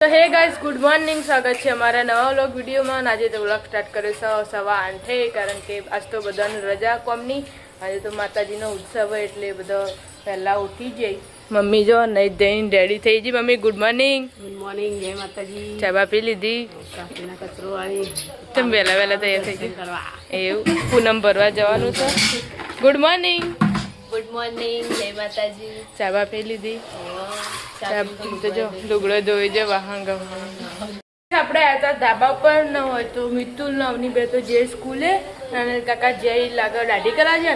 તો હે guys good morning, સ્વાગત છે અમારા નવા વ્લોગ વિડીયોમાં। આજે તો વ્લોગ સ્ટાર્ટ કર્યો 8:15 કારણ કે આજ તો બધાની રજા કોમની। આજે તો માતાજીનો ઉત્સવ હોય એટલે બધા પહેલા ઉઠી જાય। મમ્મી જો નહીં ધઈને રેડી થઈ ગઈ। Mummy good morning. Good morning, જય માતાજી। ચા બા પી લીધી? કાફીના કચરો વાળી તમે વહેલા વહેલા તૈયાર થઈ ગઈ કરવા એવું પૂનમ ભરવા જવાનું છે। Good morning. ગુડ મોર્નિંગ, જય માતાજી। ચા બા પી લીધી? ચા તો જો લુગડો ધોઈ જો વાહન ગવા આપણે આવ્યા હતા ધાબા પર ન હોય તો મિતુલ નવની બે તો જે સ્કૂલે અને કાકા જય લાગે દાઢી કરા છે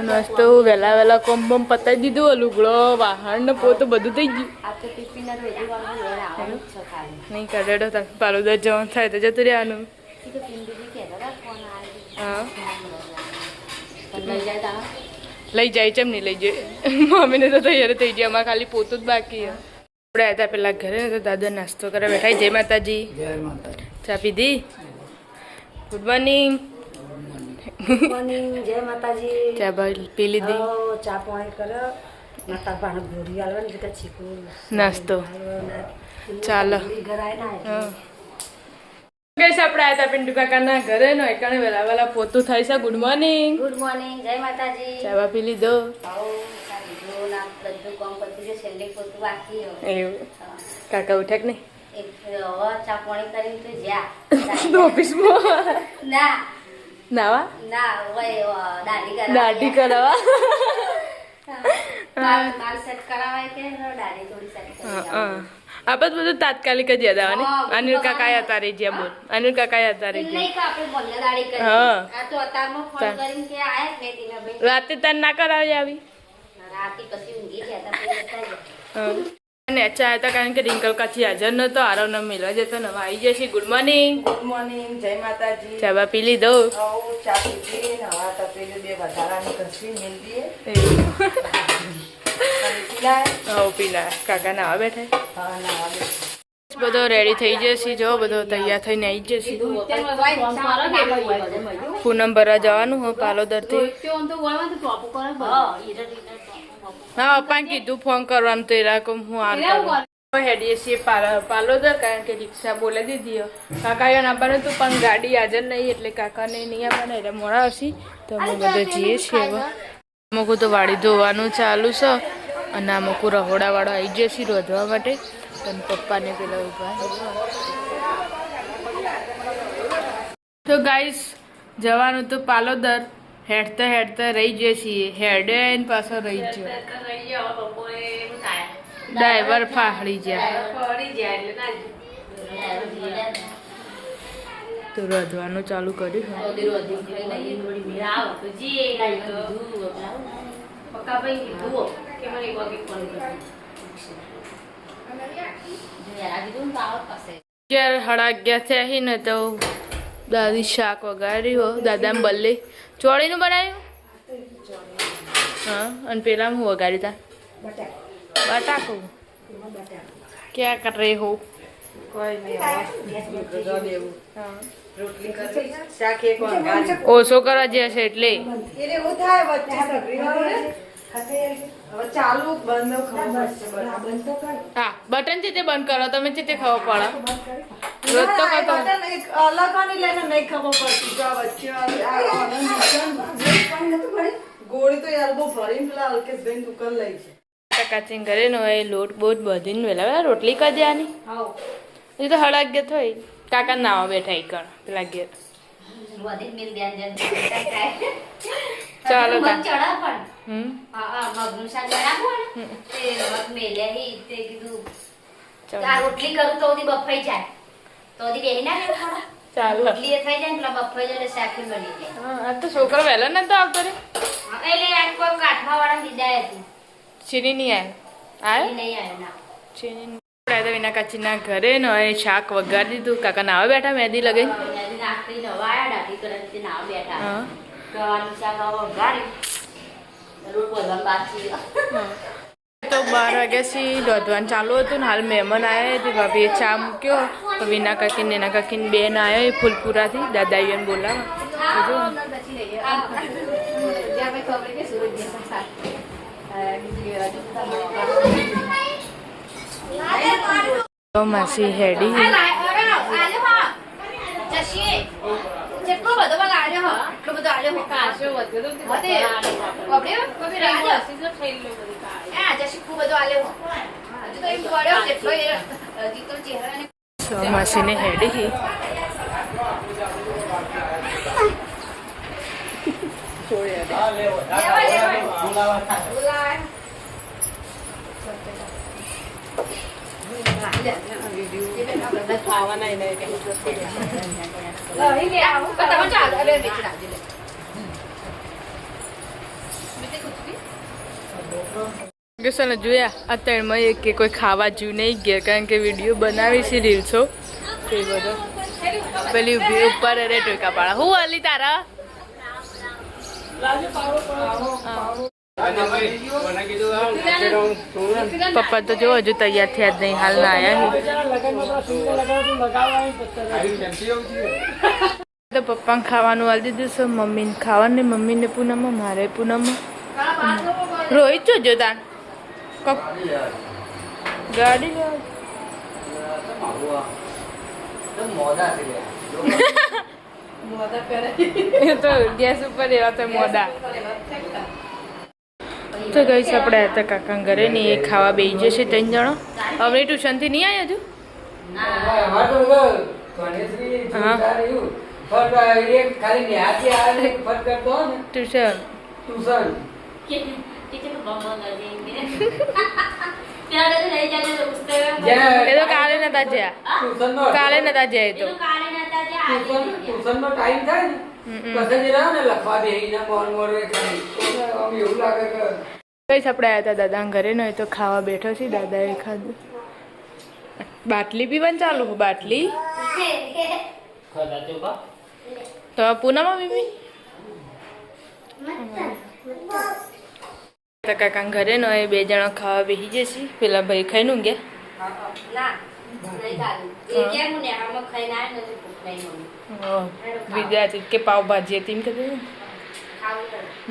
ને તો વહેલા વહેલા કોમ બમ પતાવી દીધું। લુગડો વાહન ને પોતું બધું થઈ ગયું। નહીં કાઢેડો પાલુદર જવાનું થાય તો જતું રહેવાનું। હા લઈ જાય છે એમ નહીં લઈ જાય। મમ્મીને તો તૈયાર થઈ જાય, અમારે ખાલી પોતું જ બાકી। આપણે હતા પેલા ઘરે ને તો દાદા નાસ્તો કરવા બેઠા। જય માતાજી। ચા પીધી? Good morning. જય માતાજી। ચા પી લીધી? ચા પાણી કર્યો, માતા પાણી ભૂરી આલવાની જગ્યા ચીકુ નાસ્તો ચાલો। હા ગઈશ આપણે આવ્યા હતા પિન્ટુ કાકાના ઘરે નો એકણે વહેલા વહેલા પોતું થાય છે। Good morning. ગુડ મોર્નિંગ, જય માતાજી। ચા પી લીધો? એવું કાકા ઉઠ્યા કે નહીં? ચા પાણી કરીને તો જ્યાં ઓફિસમાં ના નાવા ના દાઢી કરાવવા માલ સેટ કરાવાય કે દાઢી થોડી સેટ કરી આપણે બધું તાત્કાલિક જ યાદ આવવાની। અનિલ કાકા હતા રહી ગયા। બોલ અનિલ કાકા હતા રહી ગયા। નહીં કે આપણે બોલને દાઢી કરી હા આ તો અતારમાં ફોન કરીને કે આયા જ નહીં દીના ભાઈ રાતે તને ના કરાવી આવી રાતે પછી ઊંઘી ગયા હતા પછી જતા રહ્યા અને અચ્છા હતા કારણ કે રિંકલ કાચી હાજર નતો। આરવ ન મિલવા જતો નવા આવી જશે। Good morning. ગુડ મોર્નિંગ, જય માતાજી। ચા બા પી લીધો? ચા પીધી ને હવે તો પેલી બે વધારાની ઘસી મેલ દીએ પીલા કાકા નાવા બેઠા હા ના બધો રેડી થઈ જશે। જો બધો તૈયાર થઈને આવી જશે। પૂનમ ભરવા જવાનું હો પાલોદર થી। હા પપ્પાને કીધું ફોન કરવાનું તો એ રાખો હું આવતા હેડીએ છીએ પાલોદર કારણ કે રિક્ષા બોલે દીધી। કાકા એને આપવાનું હતું પણ ગાડી હાજર નહીં એટલે કાકાને નહીં આપવાના એટલે મોડા હશે તો અમે બધા જઈએ છીએ। હવે અમુક તો વાડી ધોવાનું ચાલુ છે અને અમુક રહોડાવાળો આવી જશે રોધવા માટે પણ પપ્પાને પેલા ઉભા। તો ગાઈસ જવાનું તો પાલોદર હેડતા હેડતા રહી જઈએ છીએ। હેડે પાછો રહી ગયો ડ્રાઈવર ફાડી ગયા તો રોધવાનું ચાલુ કર્યું। સાડા 11 થયા ને તો દાદી શાક વગાડ્યું। દાદાને બલ્લે ચોળીનું બનાવ્યું। હા અને પેલા હું વગાડી તા બટાકો ક્યાં કર રહે હો? ઓછો કરવા જશે એટલે હા બટન છે તે બંધ કરો તમે છે તે ખબર પડે રોજ તો કરતો ગોળી તો યાર બહુ ભરીને પેલા અલ્કેશભાઈ દુકાન લઈ છે કાચીન ઘરે નો એ લોટ બોટ બધીને વેલા રોટલી કરી દેવાની। એ તો 11:30 થઈ કાકા નાવા બેઠા એક પેલા ઘેર ચાલો રોટલી કરું તો બફાઈ જાય તો બેહી ના ચાલો રોટલી થઈ જાય ને બફાઈ જાય શાકી બની જાય। આ તો છોકરો વહેલા નતો આવતો રે એટલે આ કોઈ કાઠવા વાળા દીધા હતી ચીની નહીં આવ્યો નહીં આવ્યો ના ચીની આપણે વિના કાચીના ઘરે નો એ શાક વગાડી દીધું। કાકા નાવા બેઠા મહેંદી લગાઈ તો 12 વાગ્યાથી રોધવાનું ચાલુ હતું ને હાલ મહેમાન આવ્યા હતી। ભાભીએ ચા મૂક્યો વિના કાકીને એના કાકીને બેન આવ્યો ફૂલપુરાથી દાદાઈને બોલાવા। તો માસી હેડી જેટલો બધો આલ્યો હો એટલો બધો આલ્યો હો કાશો વધ્યો તો તે ઓબે રાજો જશી ખૂબ બધો આલ્યો હો હજુ તો એમ પડ્યો જેટલો એ દીકરો ચહેરાને તો માસીને હેડી જોયા અત્યારમાં એક કે કોઈ ખાવા જેવું નહીં ગયા કારણ કે વિડીયો બનાવી છે રીલ્સો તે બધો પેલી ઉભી ઉપર અરે ટોકા પાડા હું અલી તારા પપ્પા તો જો હજુ તૈયાર થયા જ નહીં હાલ ના આયા તો પપ્પાને ખાવાનું હાલ દીધું છે મમ્મીને ખાવાનું મમ્મીને પૂનમમાં મારે પૂનમમાં રોહિત છો જો તાન ગાડી એ તો ગેસ ઉપર એવા તો મોડા તો ગઈ આપણે હતા કાકા ઘરે ને એ ખાવા બેસી જશે 3 જણો હવે ટ્યુશનથી નહીં આવ્યા હજુ ટ્યુશન એ તો કાલે નતા જ્યાં કાલે નતા જાય તો કઈ આપણે આવ્યા હતા દાદા ઘરે ન તો ખાવા બેઠો છે દાદાએ ખાધું બાટલી પીવાનું ચાલુ બાટલી તો પૂનામાં બીબી કાકા ઘરે ન એ 2 જણા ખાવા બેસી જશે પેલા ભાઈ ખાઈને ઊંઘ્યા વિદ્યાર્થી કે પાવભાજી હતી એમ કે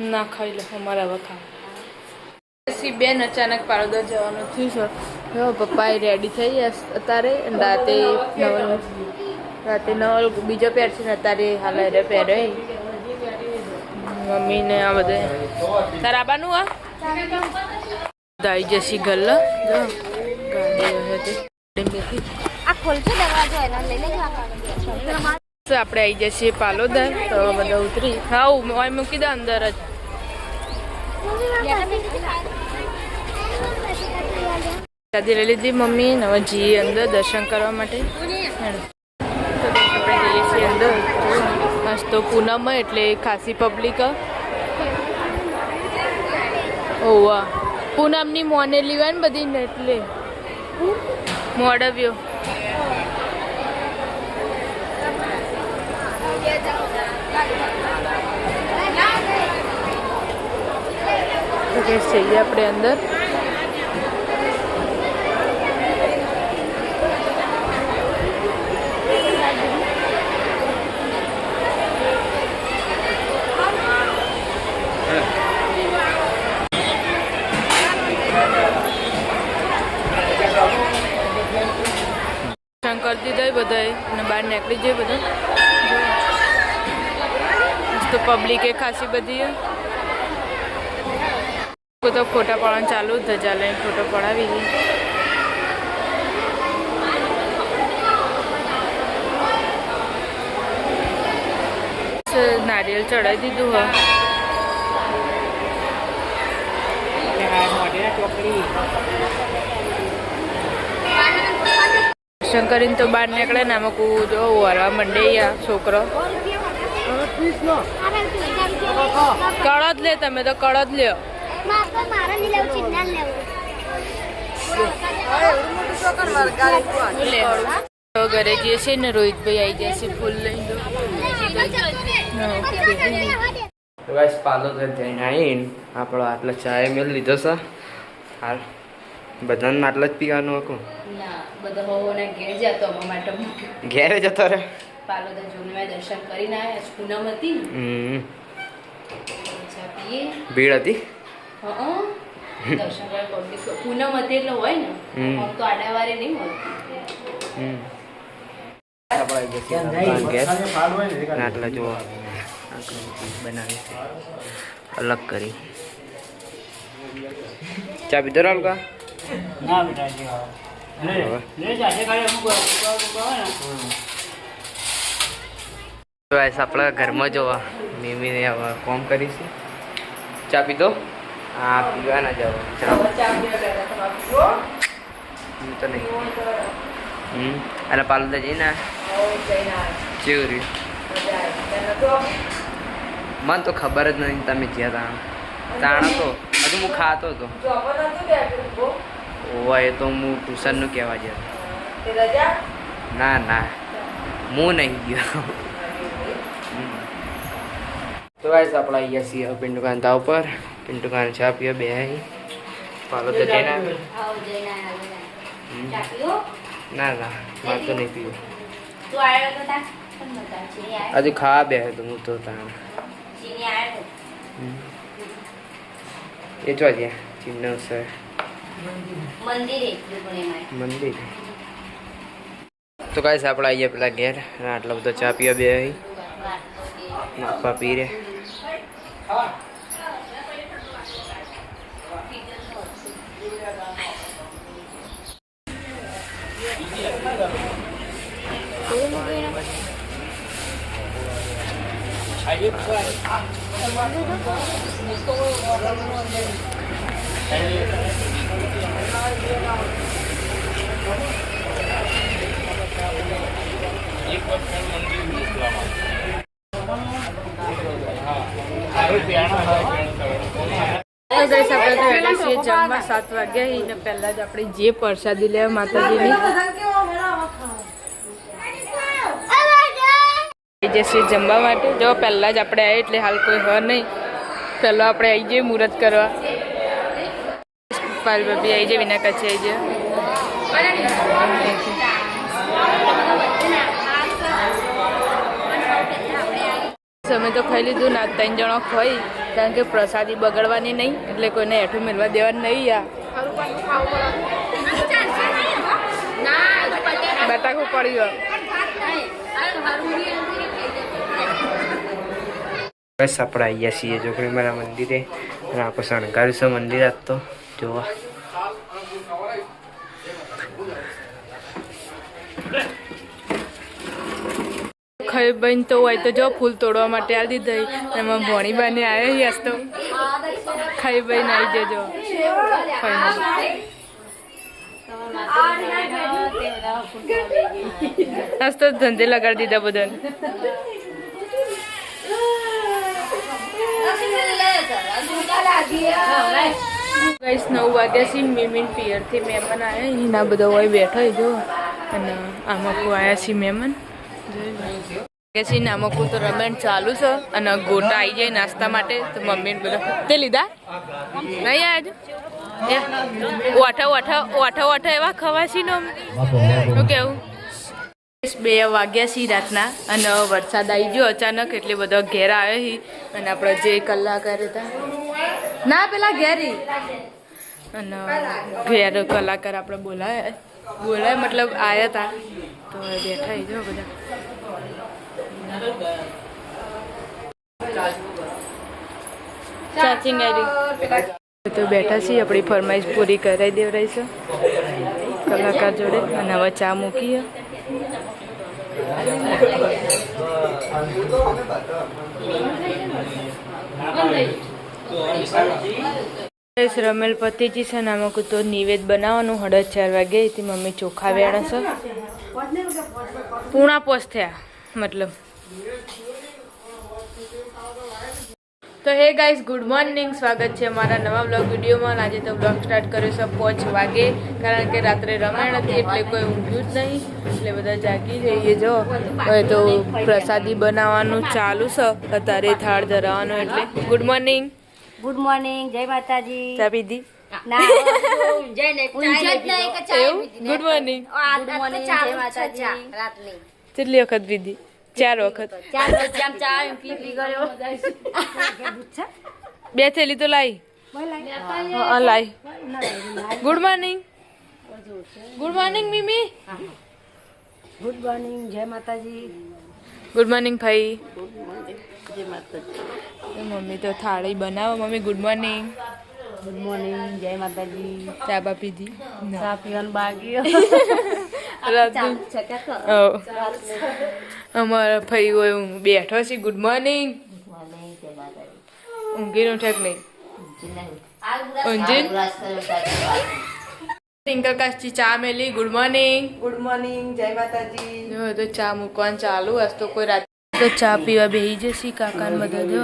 ના ખાઈ લો અમારે હવે ખાવા બેન અચાનક પાડોદર જવાનું થયું છે જો પપ્પા રેડી થઈ અત્યારે રાતે નવ બીજો પહેર છે ને અત્યારે હાલ એને પહેરે મમ્મીને આ બધે તારા આબાનું આ દાઈ જશી ગલ્લા જો ગાડી હતી આપણે આવી જઈએ પાલોદર તો બધા ઉતરી હા મૂકી દે અંદર જ દાદી લઈ લીધી મમ્મી હવે જઈએ અંદર દર્શન કરવા માટે આપણે જઈએ છીએ અંદર મસ્ત તો પૂનમ એટલે ખાસી પબ્લિક ઓવા પૂનમની મોને લીવાય ને બધી ને એટલે મોડવ્યો તો કે જઈએ આપણે અંદર કરી દીધા બધાએ અને બહાર નીકળી જાય બધા તો પબ્લિક એ ખાસી બધી તો ફોટા પાડવાનું ચાલુ ધજા લઈને ફોટો પડાવી ગઈ નારિયેલ ચડાવી દીધું દર્શન કરીને તો બહાર નીકળે ને આમાં કું જો વરવા મંડે છોકરો કળદ લે તમે તો કળદ લ્યો ઘરે જઈએ છે ને રોહિતભાઈ આવી જાય છે ફૂલ લઈને પાલોદર જઈને આવીને આપણો આટલો ચાય મેળ લીધો છે હાલ બધાને આટલો જ પીવાનું હતું ઘેરે જતો રે પાલોદર જોને દર્શન કરીને આવ્યા પૂનમ હતી ને ભીડ હતી દર્શન કરવા પબ્લિક પૂનમ હતી એટલે હોય ને આમ તો આડાવારે નહીં મળતી આટલા જુઓ બનાવી અલગ કરી ચા પીધો રાલકા આપણા ઘરમાં જોવા મીમીને હવે કોમ કરીશું ચા પીધો હા પીવા ના જાવ તો નહીં અને પાલતા જઈને કેવું રહ્યું મને તો ખબર જ નથી તમે જ્યાં તાણા તો હજુ હું ખાતો હતો ઓવા એ તો હું ટ્યુશનનું કહેવા ગયો ના ના હું નહીં ગયો તો ગાઈસ આપણે અહીંયા છીએ પિન્ટુ કાન તાવ પર પિન્ટુ કાન ચા પીઓ બે પાલો તો જઈને ના ના મારે તો નહીં પીવું હજુ ખાવા બે તો હું તો તાણ એ જો ત્યાં ચિહ્ન છે મંદિર તો ગાઈસ આપણે આવીએ પેલા ઘેર અને આટલો બધો ચા પીવા બે નાખવા પી રે જમવા 7 વાગ્યા એને પહેલા જ આપણે જે પ્રસાદી લેવા માતાજીની જશે જમવા માટે જો પહેલા જ આપણે આવ્યા એટલે હાલ કોઈ હ નહીં પહેલો આપણે આવી જઈએ મુહૂર્ત કરવા પાલ ભાભી આવી જાય વિના કાચી આવી જાય અમે તો ખાઈ લીધું ના 3 જણો ખાઈ કારણ કે પ્રસાદી બગડવાની નહીં એટલે કોઈને હેઠું મેળવા દેવાનું નહીં યાર બટાકું પડ્યું બસ આપણે આવ્યા છીએ છોકરી મારા મંદિરે અને આપણે શણગાર્યું છે મંદિર આજ તો જોવા ખાઈ બન તો હોય તો જો ફૂલ તોડવા માટે આવી દીધી એમાં ભોણી બાને આવ્યા હસ તો ખાઈ બન આવી જજો આજ તો ધંધે લગાડી દીધા બધાને ગાઈસ 9 વાગ્યા છે મીમીન પિયરથી મહેમાન આવ્યા એના બધા હોય બેઠા જો અને આમાં કોઈ આવ્યા છે મહેમાન જોઈ નામકું તો રમેણ ચાલુ છે અને ગોટા આવી જાય નાસ્તા માટે તો મમ્મીને બધા તે લીધા નહીં આજે ઓઠા એવા ખવાશી નો શું કેવું 2 વાગ્યા છે રાતના અને વરસાદ આવી ગયો અચાનક એટલે બધો ઘેર આવ્યો અને આપણે જે કલાકાર હતા ના પેલા ઘેરી અને ઘેર કલાકાર આપણે બોલાય મતલબ આવ્યા હતા તો બેઠા જો બધા ચાચિંગ તો બેઠા છીએ આપણી ફરમાઈશ પૂરી કરાવી દેવરાઈ છે કલાકાર જોડે અને હવે ચા મૂકીએ રમેલ પતિજી છે ને આમાં તો નિવેદ બનાવવાનું 4:30 વાગે એથી મમ્મી ચોખા વેણે છે પૂણા પોસ થયા મતલબ તો હે ગાઈસ ગુડ મોર્નિંગ સ્વાગત છે અમારા નવા બ્લોગ વિડીયોમાં આજે તો બ્લોગ સ્ટાર્ટ કર્યો છે 5 વાગે કારણ કે રાત્રે રમાયણ હતી એટલે કોઈ ઊંઘ્યું જ નહીં એટલે બધા જાગી જઈએ જો હવે તો પ્રસાદી બનાવવાનું ચાલુ છે અત્યારે થાળ ધરાવવાનો એટલે ગુડ મોર્નિંગ જય માતાજી ચા પીધી ના જય ને ગુડ મોર્નિંગ જય માતાજી રાતની કેટલી વખત પીધી 4 વખત 4 ચા પી ગયો 2 થેલી તો લાવી લાઈ ગુડ મોર્નિંગ ગુડ મોર્નિંગ મીમી ગુડ મોર્નિંગ જય માતાજી ગુડ મોર્નિંગ ભાઈ જય માતાજી મમ્મી તો થાળી બનાવો mummy good morning good morning જય માતાજી ચા બા પીધી ચા પીવાનું બાકી અમારા ભાઈ હોય હું બેઠો છે ગુડ મોર્નિંગ ઊંઘીનું ઠેક નહીં ઊંઘી ટિંકલ કાચી ચા મેલી ગુડ મોર્નિંગ ગુડ મોર્નિંગ જય માતાજી જો તો ચા મૂકવાનું ચાલુ હશે તો કોઈ રાત તો ચા પીવા બેસી જશે કાકા ને બધા જો